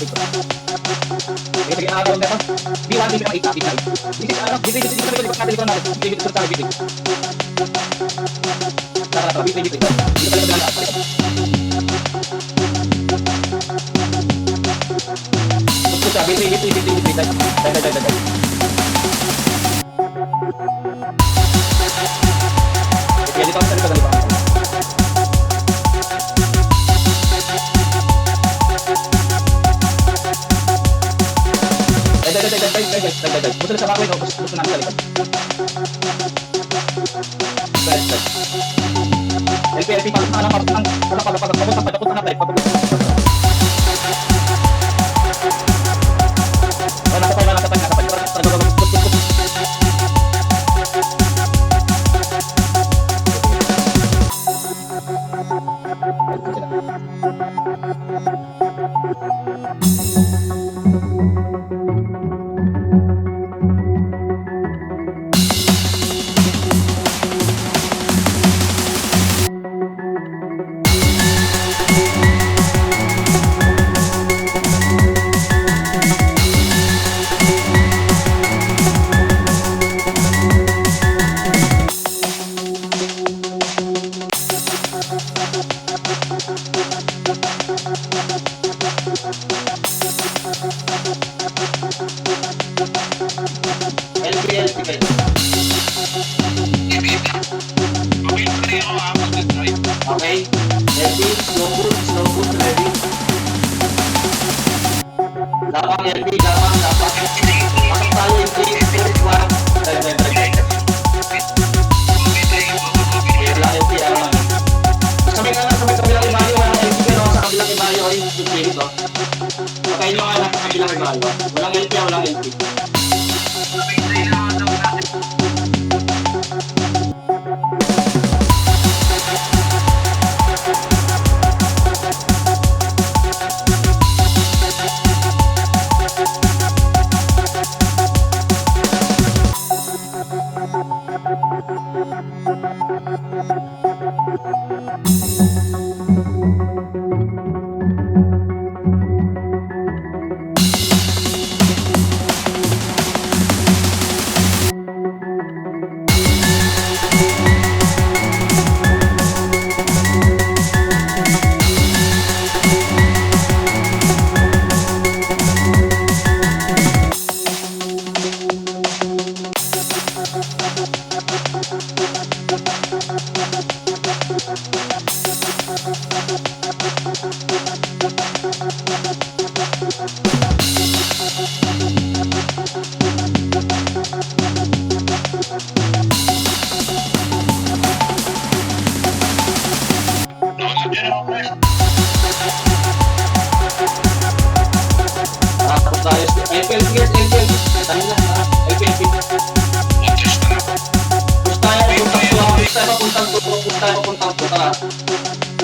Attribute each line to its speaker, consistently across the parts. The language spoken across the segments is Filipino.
Speaker 1: Sige, ako ang meron. B1, B1, 8, B9. Sige, ano, B3, B3, B3, B3, B3, B3, B3, B3. Tara, B3, B3. Dito pala magandang lahat. Gusto siya, B3, B3, B3, B3. Dahil. Sige, dito ako sa likod, dito. Dagdag. Gusto na sa bakoy, no? Gusto namin sa likod. LP, papunta na, papunta na, Okay, LP, slow boot, ready. Lapang LP, lapang. Pasok tayo in 3, 2, 1. Dagdag. Wala LP, Sabay kabilang ibayo, walang LP, pero sa kabilang ibayo ay yung dito. Patayin nyo nga lang sa kabilang ibayo. Walang LP, walang LP.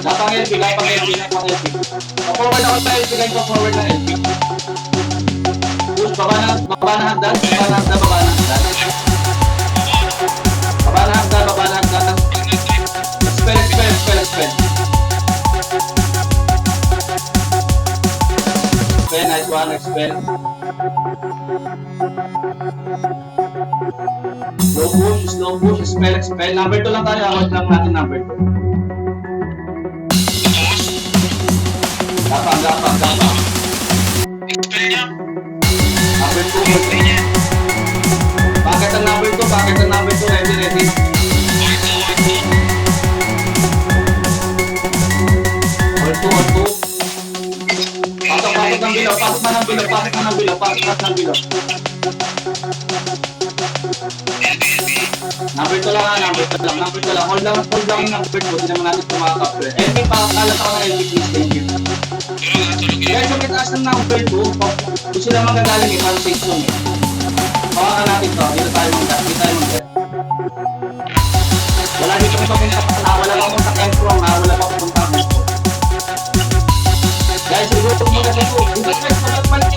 Speaker 1: Lapang LP, lapang LP. Forward ako sa LP, guys, forward na LP. Push, baba na hagdan. Spell. Nice one, spell. Slow push, spell. Number 2 lang tayo, award lang natin number 2. Gapang.
Speaker 2: Spell niya.
Speaker 1: Number 2. Bakit ang number 2? Ready. Hold 2. Pasok man ng bilog. Number 2 lang. Hold lang yung number 2. Hindi naman natin tumakapre. LP, pakalat ako ng LP, please. Thank you. Guys, kung itaas ng number 2, kung sila magagaling parang safe zone Hawakan natin to. Dito tayo mag-get. Wala dito pupunta. Wala pa pupunta M-From. Wala pa pupunta M-From. Guys, siguro muna sa 2. Balik sa number 2.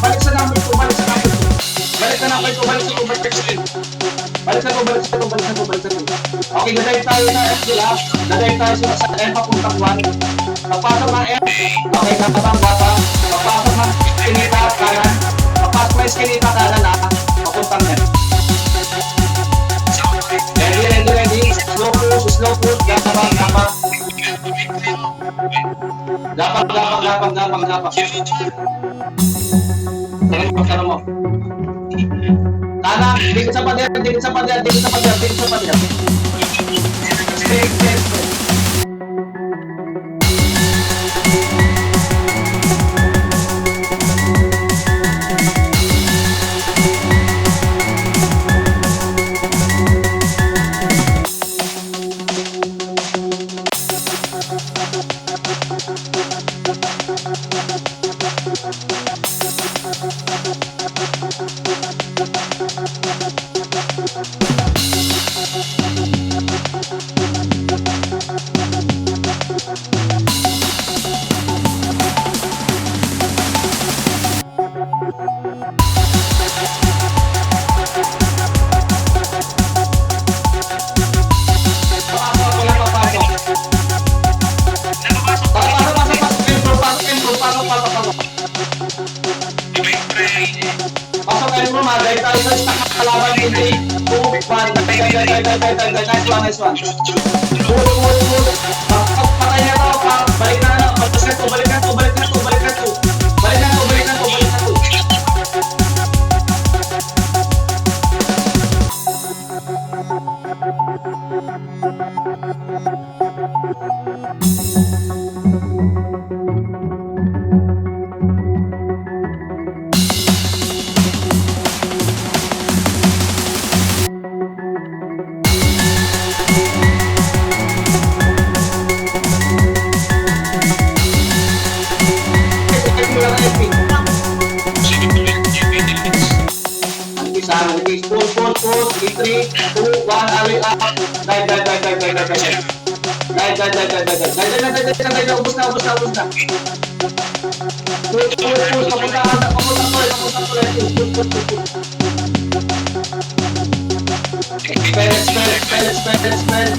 Speaker 1: Balik sa number 2. Okay nag-dive tayo sa F nila. Nag-dive tayo sa F papuntang 1. Pagpasok ng F, okay, gapang. Pagpasok ng Eskinita, kanan. Pagpasok ng Eskinita, kanan na, papuntang F. Ready. Slow push. Gapang. Gapang. Tanong mo. Kanan, dikit sa pader. Stay. Dahil tayo sa stock na kalaban in 3, 2, 1, nice one. Pull. Patay na to, balik na. Balik na to. Pull. 3, 2, 1, away up. Dive. Ubus na. Pull. Papuntang tuloy. Spell.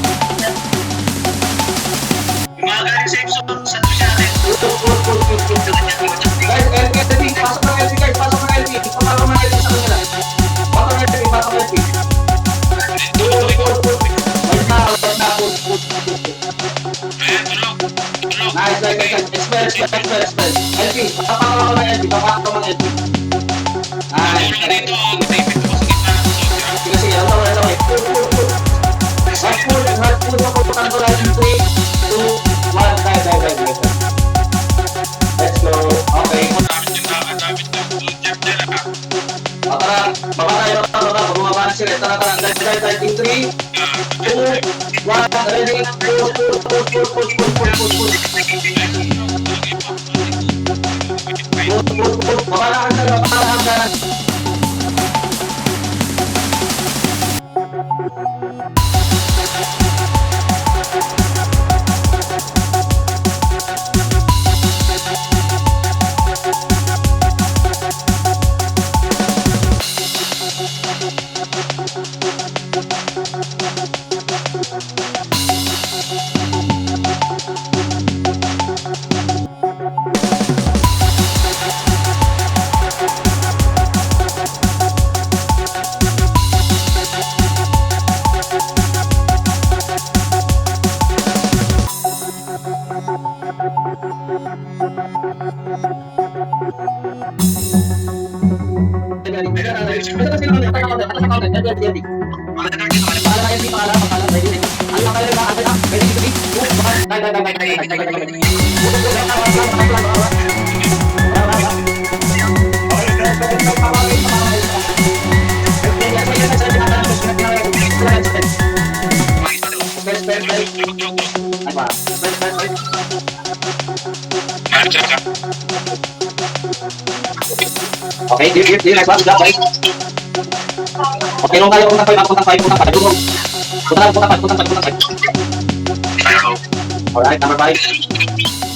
Speaker 2: Magaling sa episode sa tusyari.
Speaker 1: Guys, LP, pasok ng LP. Pasok ng LP sa kanila. Pasok ng LP. Wait na, pull. Nice. Spell. LP, papakot ako ng LP. Nice. Sige, ang tawag. Pull. Hard pull, papuntang ko lang. 3, 2, 1, dive. Let's go. Okay. Tara, baba tayo. Bumaba na sila. Tara. Dive. 3, 2, 1, ready. Pull. Baba na hangganan. Okay, di next one, guys. Okay, long tayo, puntang 5. Puntang 5. Alright, number 5.